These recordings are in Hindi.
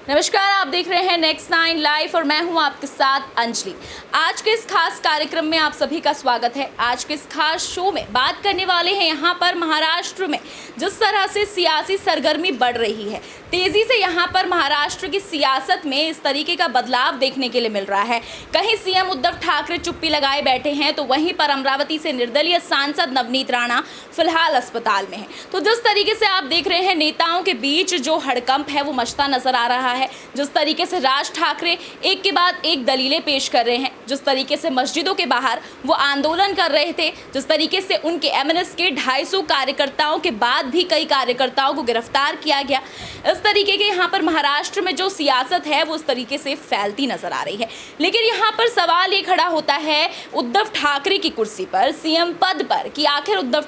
नमस्कार, आप देख रहे हैं नेक्स्ट 9 लाइव और मैं हूं आपके साथ अंजलि। आज के इस खास कार्यक्रम में आप सभी का स्वागत है। आज के इस खास शो में बात करने वाले हैं यहां पर महाराष्ट्र में जिस तरह से सियासी सरगर्मी बढ़ रही है, तेजी से यहां पर महाराष्ट्र की सियासत में इस तरीके का बदलाव देखने के लिए मिल रहा है। कहीं सीएम उद्धव ठाकरे चुप्पी लगाए बैठे हैं तो वहीं पर अमरावती से निर्दलीय सांसद नवनीत राणा फिलहाल अस्पताल में है। तो जिस तरीके से आप देख रहे हैं नेताओं के बीच जो हड़कंप है वो मचता नजर आ रहा है। जिस तरीके से राज ठाकरे एक के बाद एक दलीलें पेश कर रहे हैं, जिस तरीके से मस्जिदों के बाहर वो आंदोलन कर रहे थे, जिस तरीके से उनके एमएनएस के 250 कार्यकर्ताओं के बाद भी कई कार्यकर्ताओं को गिरफ्तार किया गया, इस तरीके के यहाँ पर महाराष्ट्र में जो सियासत है वो उस तरीके से फैलती नजर आ रही है। लेकिन यहाँ पर सवाल ये खड़ा होता है उद्धव ठाकरे की कुर्सी पर, सीएम पद पर, कि आखिर उद्धव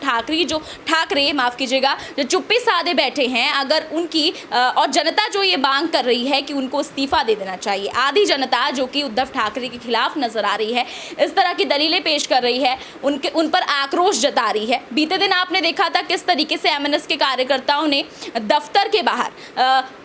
ठाकरे माफ कीजिएगा, जो चुप्पी साधे बैठे हैं, अगर उनकी और जनता जो ये मांग कर रही है कि उनको इस्तीफा दे देना चाहिए, आधी जनता जो कि उद्धव ठाकरे के खिलाफ नजर आ रही है, इस तरह की दलीलें पेश कर रही है, उन पर आक्रोश जता रही है। बीते दिन आपने देखा था किस तरीके से एमएनएस के कार्यकर्ताओं ने दफ्तर के बाहर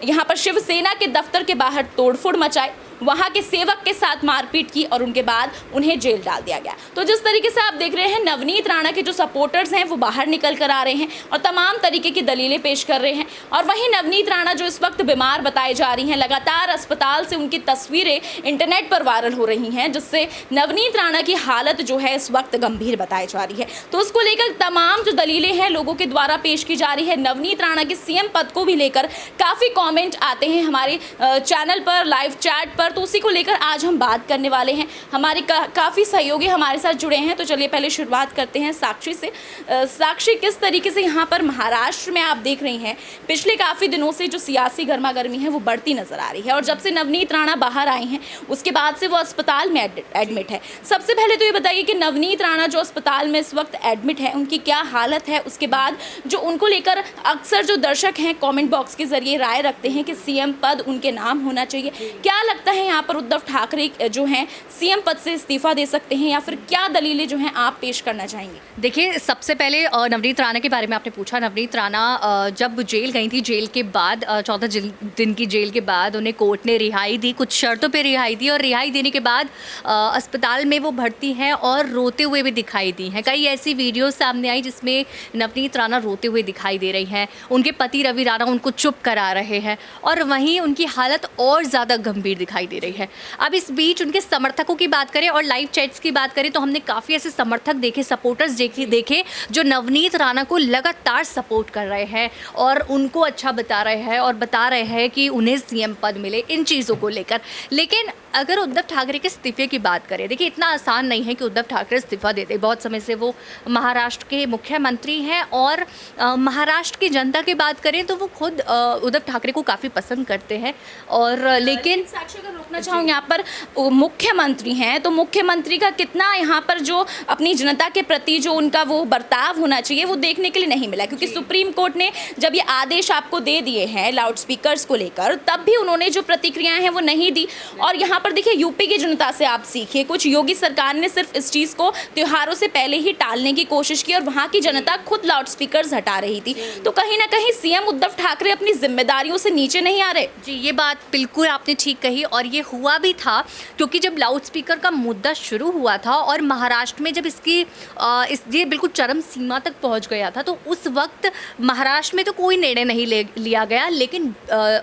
यहाँ पर शिवसेना के दफ्तर के बाहर तोड़फोड़ मचाई, वहां के सेवक के साथ मारपीट की और उनके बाद उन्हें जेल डाल दिया गया। तो जिस तरीके से आप देख रहे हैं नवनीत राणा के जो सपोर्टर्स हैं वो बाहर निकल कर आ रहे हैं और तमाम तरीके की दलीलें पेश कर रहे हैं। और वहीं नवनीत राणा जो इस वक्त बीमार बताई जा रही हैं, लगातार अस्पताल से उनकी तस्वीरें इंटरनेट पर वायरल हो रही हैं, जिससे नवनीत राणा की हालत जो है इस वक्त गंभीर बताई जा रही है। तो उसको लेकर तमाम जो दलीलें हैं लोगों के द्वारा पेश की जा रही है। नवनीत राणा के सीएम पद को भी लेकर काफ़ी कॉमेंट आते हैं हमारे चैनल पर, लाइव चैट पर, तो उसी को लेकर आज हम बात करने वाले हैं। हमारे काफ़ी सहयोगी हमारे साथ जुड़े हैं, तो चलिए पहले शुरुआत करते हैं साक्षी से। साक्षी, किस तरीके से यहाँ पर महाराष्ट्र में आप देख रही हैं पिछले काफ़ी दिनों से जो सियासी गर्मा गर्मी है वो बढ़ती नजर आ रही है, और जब से नवनीत राणा बाहर आई हैं उसके बाद से वो अस्पताल में एडमिट है। सबसे पहले तो ये बताइए कि नवनीत राणा जो अस्पताल में इस वक्त एडमिट है उनकी क्या हालत है, उसके बाद जो उनको लेकर अक्सर जो दर्शक हैं कॉमेंट बॉक्स के जरिए राय रखते हैं कि सीएम पद उनके नाम होना चाहिए, क्या लगता है यहाँ पर उद्धव ठाकरे जो हैं सीएम पद से इस्तीफा दे सकते हैं या फिर क्या दलीलें जो हैं आप पेश करना चाहेंगे? देखिए, सबसे पहले नवनीत राणा के बारे में आपने पूछा। नवनीत राणा जब जेल गई थी, जेल के बाद 14 दिन की जेल के बाद उन्हें कोर्ट ने रिहाई दी, कुछ शर्तों पे रिहाई दी, और रिहाई देने के बाद अस्पताल में वो भर्ती हैं और रोते हुए भी दिखाई दी हैं। कई ऐसी वीडियो सामने आई जिसमें नवनीत राणा रोते हुए दिखाई दे रही हैं। उनके पति रवि राणा उनको चुप करा रहे हैं और वहीं उनकी हालत और ज़्यादा गंभीर दिखाई दे रही है। अब इस बीच उनके समर्थकों की बात करें और लाइव चैट्स की बात करें तो हमने काफ़ी ऐसे समर्थक देखे, सपोर्टर्स देखे जो नवनीत राणा को लगातार सपोर्ट कर रहे हैं और उनको अच्छा बता रहे हैं और बता रहे हैं कि उन्हें सीएम पद मिले, इन चीज़ों को लेकर। लेकिन अगर उद्धव ठाकरे के इस्तीफे की बात करें, देखिए इतना आसान नहीं है कि उद्धव ठाकरे इस्तीफा दे दे। बहुत समय से वो महाराष्ट्र के मुख्यमंत्री हैं और महाराष्ट्र की जनता की बात करें तो वो खुद उद्धव ठाकरे को काफ़ी पसंद करते हैं। और लेकिन साक्षी, अगर रोकना चाहूँगी, यहाँ पर मुख्यमंत्री हैं तो मुख्यमंत्री का कितना यहाँ पर जो अपनी जनता के प्रति जो उनका वो बर्ताव होना चाहिए वो देखने के लिए नहीं मिला, क्योंकि सुप्रीम कोर्ट ने जब ये आदेश आपको दे दिए हैं लाउड स्पीकर्स को लेकर, तब भी उन्होंने जो प्रतिक्रियाएं हैं वो नहीं दी। और यहाँ पर देखिए यूपी की जनता से आप सीखिए, कुछ योगी सरकार ने सिर्फ इस चीज़ को त्योहारों से पहले ही टालने की कोशिश की और वहाँ की जनता खुद लाउड स्पीकर्स हटा रही थी। तो कहीं ना कहीं सीएम उद्धव ठाकरे अपनी जिम्मेदारियों से नीचे नहीं आ रहे। जी, ये बात बिल्कुल आपने ठीक कही और ये हुआ भी था, क्योंकि जब लाउड स्पीकर का मुद्दा शुरू हुआ था और महाराष्ट्र में जब ये बिल्कुल चरम सीमा तक पहुंच गया था, तो उस वक्त महाराष्ट्र में तो कोई निर्णय नहीं लिया गया, लेकिन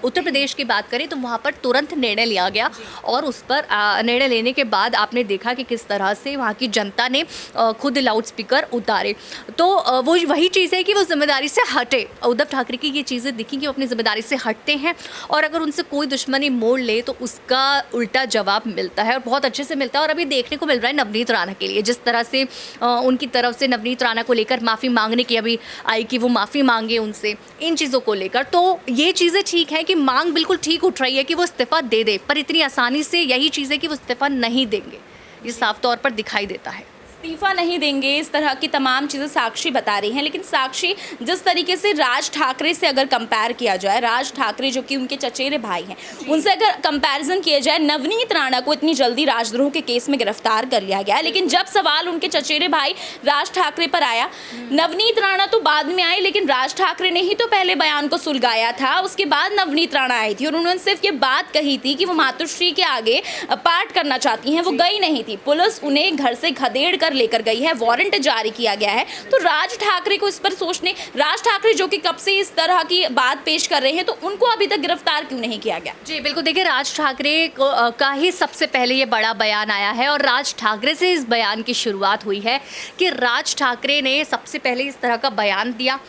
उत्तर प्रदेश की बात करें तो वहाँ पर तुरंत निर्णय लिया गया और उस पर निर्णय लेने के बाद आपने देखा कि किस तरह से वहाँ की जनता ने खुद लाउड स्पीकर उतारे। तो वो वही चीज़ है कि वो जिम्मेदारी से हटे। उद्धव ठाकरे की ये चीज़ें दिखी कि वो अपनी जिम्मेदारी से हटते हैं और अगर उनसे कोई दुश्मनी मोड़ ले तो उसका उल्टा जवाब मिलता है और बहुत अच्छे से मिलता है। और अभी देखने को मिल रहा है नवनीत राणा के लिए, जिस तरह से उनकी तरफ से नवनीत राणा को लेकर माफ़ी मांगने की अभी आई कि वो माफ़ी मांगे उनसे, इन चीज़ों को लेकर। तो ये चीज़ें ठीक है कि मांग बिल्कुल ठीक उठ रही है कि वो इस्तीफा दे, पर इतनी आसानी से यही चीज़ है कि वो इस्तीफा नहीं देंगे, ये साफ तौर पर दिखाई देता है। इस्तीफा नहीं देंगे, इस तरह की तमाम चीज़ें साक्षी बता रही हैं। लेकिन साक्षी, जिस तरीके से राज ठाकरे से अगर कंपेयर किया जाए, राज ठाकरे जो कि उनके चचेरे भाई हैं, उनसे अगर कंपैरिजन किया जाए, नवनीत राणा को इतनी जल्दी राजद्रोह के केस में गिरफ्तार कर लिया गया। लेकिन जब सवाल उनके चचेरे भाई राज ठाकरे पर आया, नवनीत राणा तो बाद में आई, लेकिन राज ठाकरे ने ही तो पहले बयान को सुलगाया था। उसके बाद नवनीत राणा आई थी और उन्होंने सिर्फ ये बात कही थी कि वो मातोश्री के आगे पाठ करना चाहती हैं, वो गई नहीं थी। पुलिस उन्हें घर से खदेड़ कर लेकर गई है, वारंट जारी किया गया है। तो राज ठाकरे को इस पर सोचने, राज ठाकरे जो कि कब से इस तरह की बात पेश कर रहे हैं, तो उनको अभी तक गिरफ्तार क्यों नहीं किया गया? जी बिल्कुल, देखिए राज ठाकरे का ही सबसे पहले ये बड़ा बयान आया है और राज ठाकरे से इस बयान की शुरुआत हुई है कि राज ठाकरे ने सबसे पहले इस तरह का बयान दिया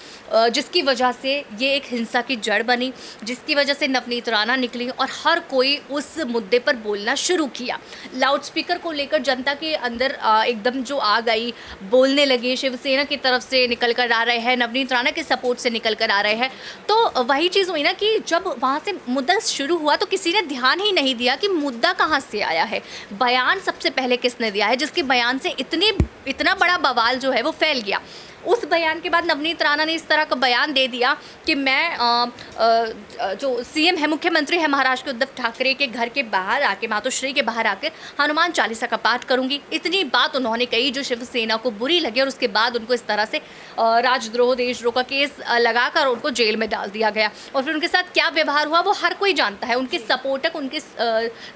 जिसकी वजह से ये एक हिंसा की जड़ बनी, जिसकी वजह से नवनीत राणा निकली और हर कोई उस मुद्दे पर बोलना शुरू किया। लाउडस्पीकर को लेकर जनता के अंदर एकदम जो आ गई, बोलने लगे, शिवसेना की तरफ से निकल कर आ रहे हैं, नवनीत राणा के सपोर्ट से निकल कर आ रहे हैं। तो वही चीज़ हुई ना कि जब वहाँ से मुद्दा शुरू हुआ तो किसी ने ध्यान ही नहीं दिया कि मुद्दा कहाँ से आया है, बयान सबसे पहले किसने दिया है, जिसके बयान से इतना बड़ा बवाल जो है वो फैल गया। उस बयान के बाद नवनीत राणा ने इस तरह का बयान दे दिया कि मैं जो सीएम है, मुख्यमंत्री है महाराष्ट्र के, उद्धव ठाकरे के घर के बाहर आके, मातोश्री के बाहर आकर हनुमान चालीसा का पाठ करूंगी। इतनी बात उन्होंने कही जो शिवसेना को बुरी लगी और उसके बाद उनको इस तरह से राजद्रोह, देशद्रोह का केस लगाकर उनको जेल में डाल दिया गया। और फिर उनके साथ क्या व्यवहार हुआ वो हर कोई जानता है। उनके सपोर्टक, उनके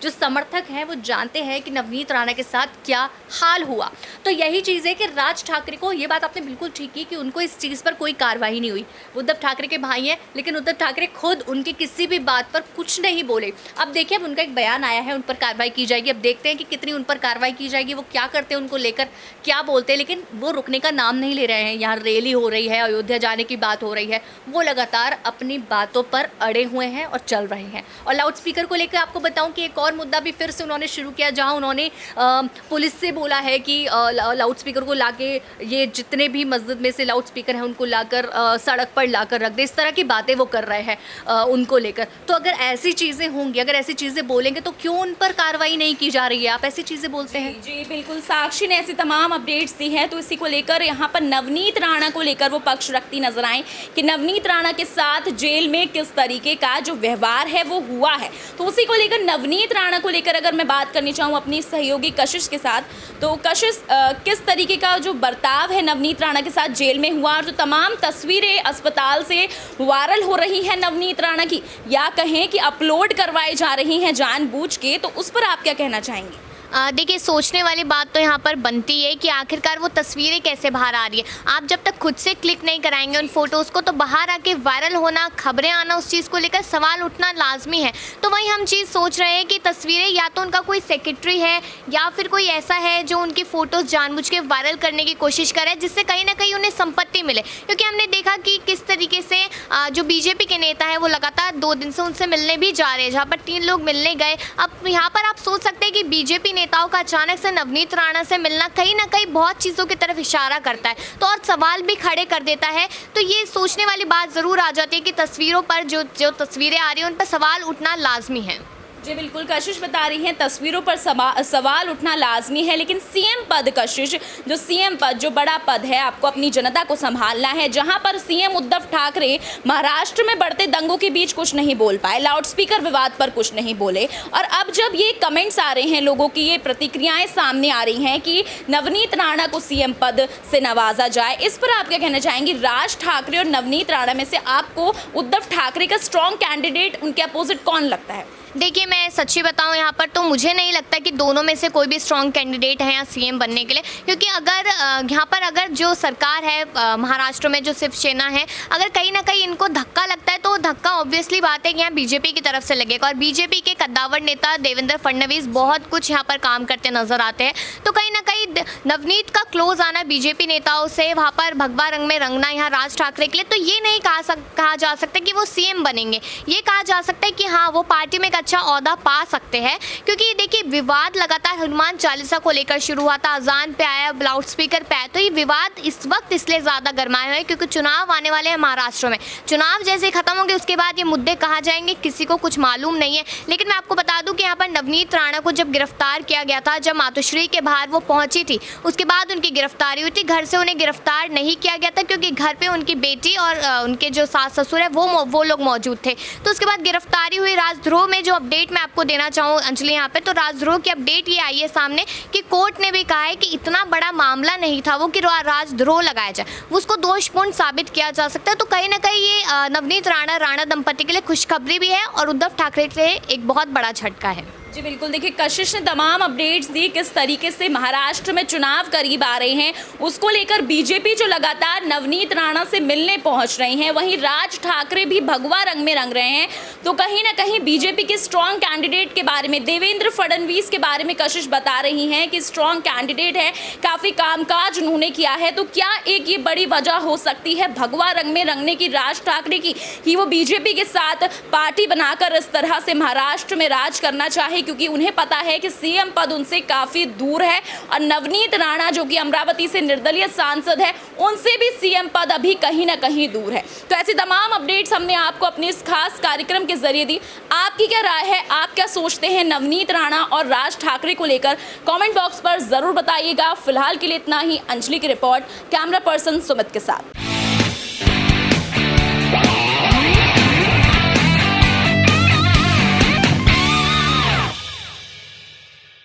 जो समर्थक हैं वो जानते हैं कि नवनीत राणा के साथ क्या हाल हुआ। तो यही चीज़ है कि राज ठाकरे को, ये बात आपने बिल्कुल ठीक की कि उनको इस चीज़ पर कोई कार्रवाई नहीं हुई। उद्धव ठाकरे के भाई हैं, लेकिन उद्धव ठाकरे खुद उनकी किसी भी बात पर कुछ नहीं बोले। अब देखिए, अब उनका एक बयान आया है, उन पर कार्रवाई की जाएगी। अब देखते हैं कि कितनी उन पर कार्रवाई की जाएगी, वो क्या करते हैं, उनको लेकर क्या बोलते हैं। लेकिन वो रुकने का नाम नहीं ले रहे हैं। यहाँ रैली हो रही है, अयोध्या जाने की बात हो रही है, वो लगातार अपनी बातों पर अड़े हुए हैं और चल रहे हैं। और लाउडस्पीकर को लेकर आपको बताऊं कि एक और मुद्दा भी फिर से उन्होंने शुरू किया, जहां उन्होंने पुलिस से बोला है कि लाउडस्पीकर को लाके, ये जितने भी मस्जिद में से लाउडस्पीकर हैं उनको लाकर सड़क पर लाकर रख दे, इस तरह की बातें वो कर रहे हैं उनको लेकर। तो अगर ऐसी चीज़ें होंगी, अगर ऐसी चीज़ें बोलेंगे तो क्यों उन पर कार्रवाई नहीं की जा रही है? आप ऐसी चीज़ें बोलते हैं। जी बिल्कुल, साक्षी ने ऐसी तमाम अपडेट्स दी हैं। तो इसी को लेकर यहाँ पर नवनीत राणा को लेकर वो पक्ष रखती नजर आई कि नवनीत राणा के साथ जेल में किस तरीके का जो व्यवहार है वो हुआ है। तो उसी को लेकर, नवनीत राणा को लेकर अगर मैं बात करनी चाहूँ अपनी सहयोगी कशिश के साथ, तो कशिश, किस तरीके का जो बर्ताव है नवनीत राणा के साथ जेल में हुआ और जो तमाम तस्वीरें अस्पताल से वायरल हो रही हैं नवनीत राणा की, या कहें कि अपलोड करवाई जा रही हैं जानबूझ के, तो उस पर आप क्या कहना चाहेंगे? देखिए, सोचने वाली बात तो यहाँ पर बनती है कि आखिरकार वो तस्वीरें कैसे बाहर आ रही है। आप जब तक खुद से क्लिक नहीं कराएंगे उन फोटोज़ को, तो बाहर आके वायरल होना, खबरें आना, उस चीज़ को लेकर सवाल उठना लाजमी है। तो वही हम चीज़ सोच रहे हैं कि तस्वीरें या तो उनका कोई सेक्रेटरी है या फिर कोई ऐसा है जो उनकी फ़ोटोज़ जानबूझ के वायरल करने की कोशिश करे, जिससे कहीं ना कहीं उन्हें संपत्ति मिले। क्योंकि हमने देखा कि किस तरीके से जो बीजेपी के नेता हैं वो लगातार 2 दिन से उनसे मिलने भी जा रहे हैं, जहाँ पर 3 लोग मिलने गए। अब यहाँ पर आप सोच सकते हैं कि बीजेपी नेताओं का अचानक से नवनीत राणा से मिलना कहीं ना कहीं बहुत चीज़ों की तरफ इशारा करता है, तो और सवाल भी खड़े कर देता है। तो ये सोचने वाली बात ज़रूर आ जाती है कि तस्वीरों पर जो तस्वीरें आ रही हैं उन पर सवाल उठना लाजमी है। जी बिल्कुल, कशिश बता रही हैं तस्वीरों पर सवाल उठना लाजमी है, लेकिन सीएम पद, कशिश, जो सीएम पद, जो बड़ा पद है, आपको अपनी जनता को संभालना है, जहां पर सीएम उद्धव ठाकरे महाराष्ट्र में बढ़ते दंगों के बीच कुछ नहीं बोल पाए, लाउडस्पीकर विवाद पर कुछ नहीं बोले, और अब जब ये कमेंट्स आ रहे हैं, लोगों की ये प्रतिक्रियाएं सामने आ रही हैं कि नवनीत राणा को सीएम पद से नवाजा जाए, इस पर आप क्या कहना चाहेंगे? राज ठाकरे और नवनीत राणा में से आपको उद्धव ठाकरे का स्ट्रॉन्ग कैंडिडेट, उनके अपोजिट कौन लगता है? देखिए, मैं सच्ची बताऊं, यहाँ पर तो मुझे नहीं लगता कि दोनों में से कोई भी स्ट्रॉन्ग कैंडिडेट है यहाँ सीएम बनने के लिए। क्योंकि अगर जो सरकार है महाराष्ट्र में, जो शिवसेना है, अगर कहीं ना कहीं इनको धक्का लगता है तो धक्का ऑब्वियसली बात है कि यहाँ बीजेपी की तरफ से लगेगा। और बीजेपी के कद्दावर नेता देवेंद्र फडणवीस बहुत कुछ यहाँ पर काम करते नजर आते हैं। तो कहीं ना कहीं नवनीत का क्लोज आना बीजेपी नेताओं से, वहाँ पर भगवा रंग में रंगना यहाँ राज ठाकरे के लिए, तो ये नहीं कहा जा सकता कि वो सीएम बनेंगे। ये कहा जा सकता है कि हाँ, वो पार्टी में अच्छा ओहदा पा सकते हैं, क्योंकि देखिए विवाद लगातार हनुमान चालीसा को लेकर शुरू हुआ था, अजान पे आया, लाउड स्पीकर पे आया, तो ये विवाद इस वक्त इसलिए ज़्यादा गर्माए हुए हैं क्योंकि चुनाव आने वाले हैं महाराष्ट्र में। चुनाव जैसे खत्म होंगे उसके बाद ये मुद्दे कहाँ जाएंगे किसी को कुछ मालूम नहीं है। लेकिन मैं आपको बता दूं कि यहाँ पर नवनीत राणा को जब गिरफ्तार किया गया था, जब मातोश्री के बाहर वो पहुंची थी, उसके बाद उनकी गिरफ्तारी हुई थी। घर से उन्हें गिरफ्तार नहीं किया गया था क्योंकि घर पे उनकी बेटी और उनके जो सास ससुर है वो लोग मौजूद थे। तो उसके बाद गिरफ्तारी हुई। राजद्रोह में जो अपडेट मैं आपको देना चाहूँ अंजलि यहाँ पे, तो राजद्रोह की अपडेट ये आई है सामने कि कोर्ट ने भी कहा है कि इतना बड़ा मामला नहीं था वो कि राजद्रोह लगाया जाए, उसको दोषपूर्ण साबित किया जा सकता है। तो कहीं ना कहीं ये नवनीत राणा दंपति के लिए खुशखबरी भी है और उद्धव ठाकरे के लिए एक बहुत बड़ा झटका है। जी बिल्कुल, देखिए कशिश ने तमाम अपडेट्स दी किस तरीके से महाराष्ट्र में चुनाव करीब आ रहे हैं, उसको लेकर बीजेपी जो लगातार नवनीत राणा से मिलने पहुंच रही हैं, वहीं राज ठाकरे भी भगवा रंग में रंग रहे हैं। तो कहीं ना कहीं बीजेपी के स्ट्रॉन्ग कैंडिडेट के बारे में, देवेंद्र फडणवीस के बारे में कशिश बता रही हैं कि स्ट्रॉन्ग कैंडिडेट है, काफ़ी कामकाज उन्होंने किया है। तो क्या एक ये बड़ी वजह हो सकती है भगवा रंग में रंगने की राज ठाकरे की, कि वो बीजेपी के साथ पार्टी बनाकर इस तरह से महाराष्ट्र में राज करना चाहे, क्योंकि उन्हें पता है कि सीएम पद उनसे काफी दूर है और नवनीत राणा जो कि अमरावती से निर्दलीय सांसद है, उनसे भी सीएम पद अभी कहीं ना कहीं दूर है। तो ऐसी तमाम अपडेट्स हमने आपको अपने इस खास कार्यक्रम के जरिए दी। आपकी क्या राय है, आप क्या सोचते हैं नवनीत राणा और राज ठाकरे को लेकर, कमेंट बॉक्स पर जरूर बताइएगा। फिलहाल के लिए इतना ही। अंजलि की रिपोर्ट, कैमरा पर्सन सुमित के साथ।